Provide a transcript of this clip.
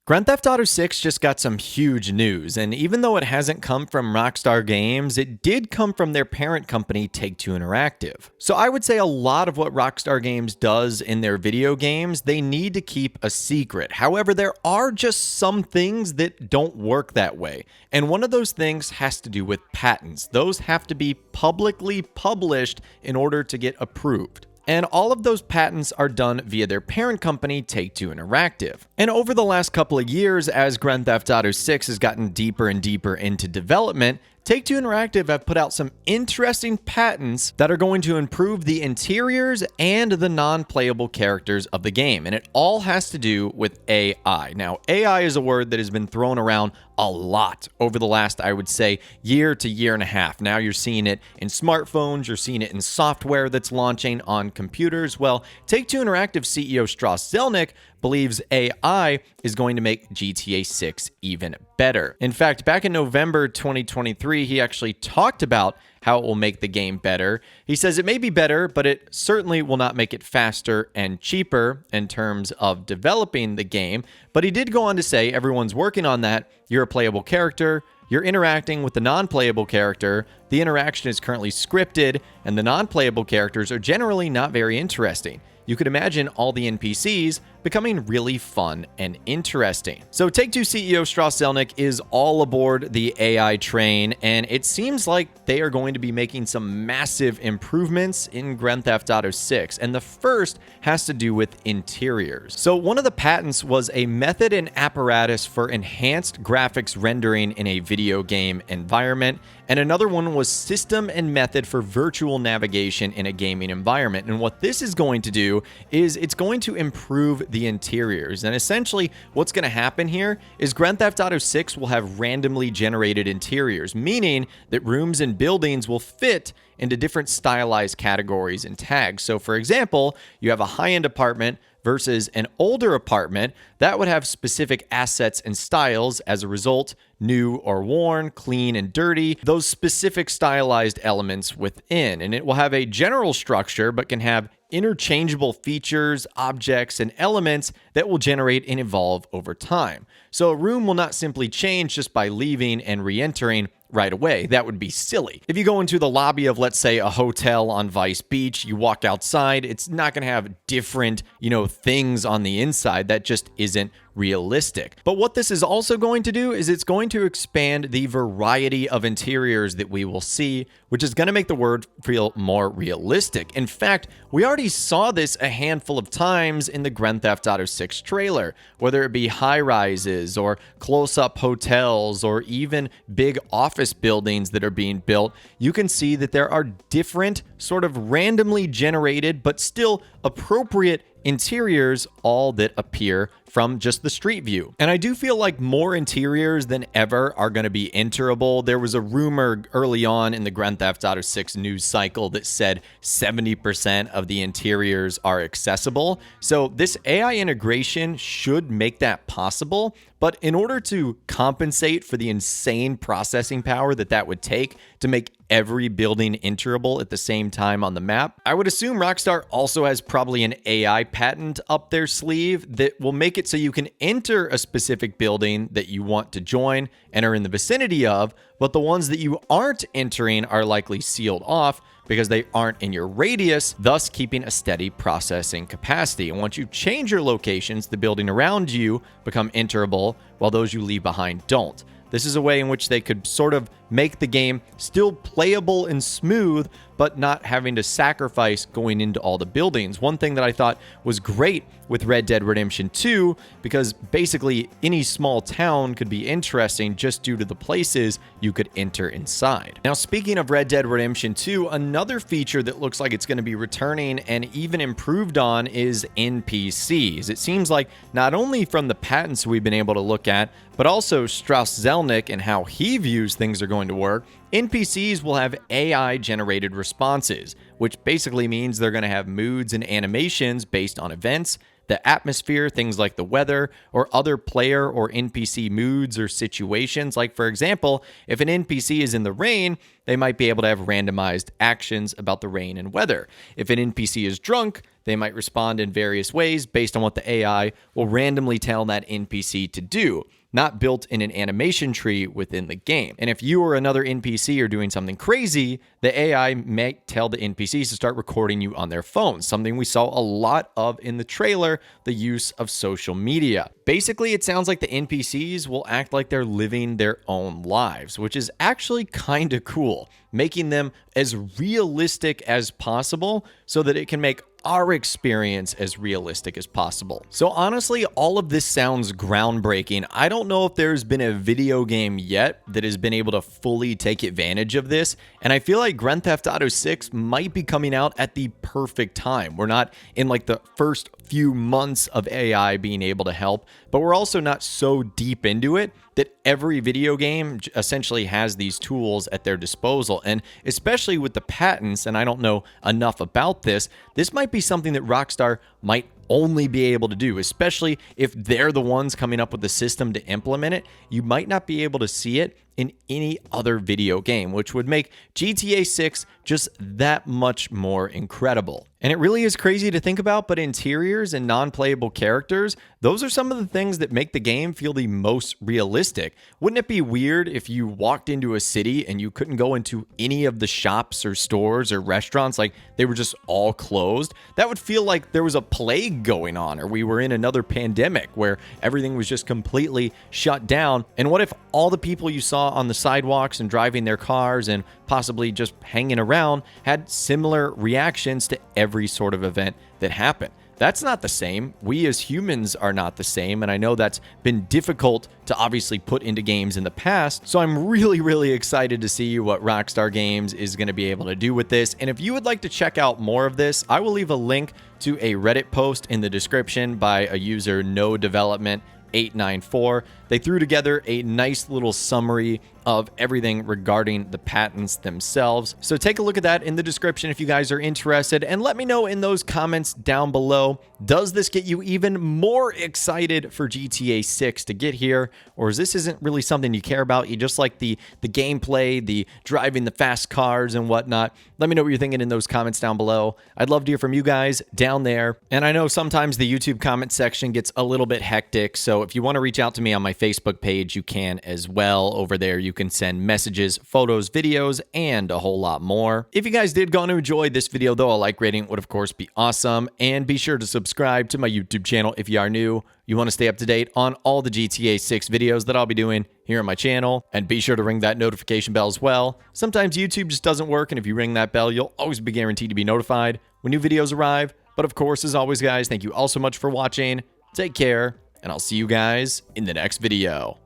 Grand Theft Auto 6 just got some huge news, and even though it hasn't come from Rockstar Games, it did come from their parent company, Take-Two Interactive. So I would say a lot of what Rockstar Games does in their video games, they need to keep a secret. However, there are just some things that don't work that way, and one of those things has to do with patents. Those have to be publicly published in order to get approved. And all of those patents are done via their parent company, Take-Two Interactive. And over the last couple of years, as Grand Theft Auto 6 has gotten deeper and deeper into development, Take-Two Interactive have put out some interesting patents that are going to improve the interiors and the non-playable characters of the game. And it all has to do with AI. Now, AI is a word that has been thrown around a lot over the last, I would say, year to year and a half. Now you're seeing it in smartphones, you're seeing it in software that's launching on computers. Well, Take-Two Interactive CEO Strauss Zelnick believes AI is going to make GTA 6 even better. In fact, back in November 2023, he actually talked about how it will make the game better. He says it may be better, but it certainly will not make it faster and cheaper in terms of developing the game. But he did go on to say everyone's working on that. You're a playable character. You're interacting with the non-playable character. The interaction is currently scripted, and the non-playable characters are generally not very interesting. You could imagine all the NPCs becoming really fun and interesting. So Take-Two CEO Strauss Zelnick is all aboard the AI train, and it seems like they are going to be making some massive improvements in Grand Theft Auto 6, and the first has to do with interiors. So one of the patents was a method and apparatus for enhanced graphics rendering in a video game environment, and another one was system and method for virtual navigation in a gaming environment. And what this is going to do is it's going to improve the interiors. And essentially what's going to happen here is Grand Theft Auto 6 will have randomly generated interiors, meaning that rooms and buildings will fit into different stylized categories and tags. So for example, you have a high-end apartment versus an older apartment that would have specific assets and styles. As a result, new or worn, clean and dirty, those specific stylized elements within. And it will have a general structure, but can have interchangeable features, objects, and elements that will generate and evolve over time. So a room will not simply change just by leaving and re-entering right away. That would be silly. If you go into the lobby of, let's say, a hotel on Vice Beach, you walk outside, it's not going to have different, things on the inside. That just isn't realistic. But what this is also going to do is it's going to expand the variety of interiors that we will see, which is going to make the world feel more realistic. In fact, we already saw this a handful of times in the Grand Theft Auto 6 trailer, whether it be high-rises or close-up hotels or even big office buildings that are being built. You can see that there are different sort of randomly generated but still appropriate interiors, all that appear from just the street view. And I do feel like more interiors than ever are going to be enterable. There was a rumor early on in the Grand Theft Auto 6 news cycle that said 70% of the interiors are accessible. So this AI integration should make that possible. But in order to compensate for the insane processing power that would take to make every building enterable at the same time on the map, I would assume Rockstar also has probably an AI patent up their sleeve that will make it so you can enter a specific building that you want to join and are in the vicinity of, but the ones that you aren't entering are likely sealed off because they aren't in your radius, thus keeping a steady processing capacity. And once you change your locations, the building around you become enterable, while those you leave behind don't. This is a way in which they could sort of make the game still playable and smooth, but not having to sacrifice going into all the buildings. One thing that I thought was great with Red Dead Redemption 2, because basically any small town could be interesting just due to the places you could enter inside. Now, speaking of Red Dead Redemption 2, another feature that looks like it's going to be returning and even improved on is NPCs. It seems like not only from the patents we've been able to look at, but also Strauss Zelnick and how he views things are going to work, NPCs will have AI-generated responses, which basically means they're going to have moods and animations based on events, the atmosphere, things like the weather, or other player or NPC moods or situations. Like, for example, if an NPC is in the rain, they might be able to have randomized actions about the rain and weather. If an NPC is drunk, They might respond in various ways based on what the AI will randomly tell that NPC to do, not built in an animation tree within the game. And if you or another NPC are doing something crazy, the AI may tell the NPCs to start recording you on their phones, something we saw a lot of in the trailer, the use of social media. Basically, it sounds like the NPCs will act like they're living their own lives, which is actually kind of cool, making them as realistic as possible so that it can make our experience as realistic as possible. So honestly, all of this sounds groundbreaking. I don't know if there's been a video game yet that has been able to fully take advantage of this, and I feel like Grand Theft Auto 6 might be coming out at the perfect time. We're not in like the first few months of AI being able to help, but we're also not so deep into it that every video game essentially has these tools at their disposal. And especially with the patents, and I don't know enough about this might be something that Rockstar might only be able to do, especially if they're the ones coming up with the system to implement it. You might not be able to see it in any other video game, which would make GTA 6 just that much more incredible. And it really is crazy to think about, but interiors and non-playable characters, those are some of the things that make the game feel the most realistic. Wouldn't it be weird if you walked into a city and you couldn't go into any of the shops or stores or restaurants, like they were just all closed? That would feel like there was a plague going on, or we were in another pandemic where everything was just completely shut down. And what if all the people you saw on the sidewalks and driving their cars and possibly just hanging around had similar reactions to every sort of event that happened? That's not the same. We as humans are not the same, and I know that's been difficult to obviously put into games in the past, so I'm really excited to see what Rockstar Games is going to be able to do with this. And if you would like to check out more of this, I will leave a link to a Reddit post in the description by a user No Development 894. They threw together a nice little summary of everything regarding the patents themselves. So take a look at that in the description if you guys are interested, and let me know in those comments down below, does this get you even more excited for GTA 6 to get here, or is this isn't really something you care about? You just like the gameplay, the driving the fast cars and whatnot? Let me know what you're thinking in those comments down below. I'd love to hear from you guys down there. And I know sometimes the YouTube comment section gets a little bit hectic, so if you want to reach out to me on my Facebook page, you can as well. Over there, you can send messages, photos, videos, and a whole lot more. If you guys did go on to enjoy this video, though, a like rating would, of course, be awesome. And be sure to subscribe to my YouTube channel if you are new. You want to stay up to date on all the GTA 6 videos that I'll be doing here on my channel. And be sure to ring that notification bell as well. Sometimes YouTube just doesn't work, and if you ring that bell, you'll always be guaranteed to be notified when new videos arrive. But of course, as always, guys, thank you all so much for watching. Take care, and I'll see you guys in the next video.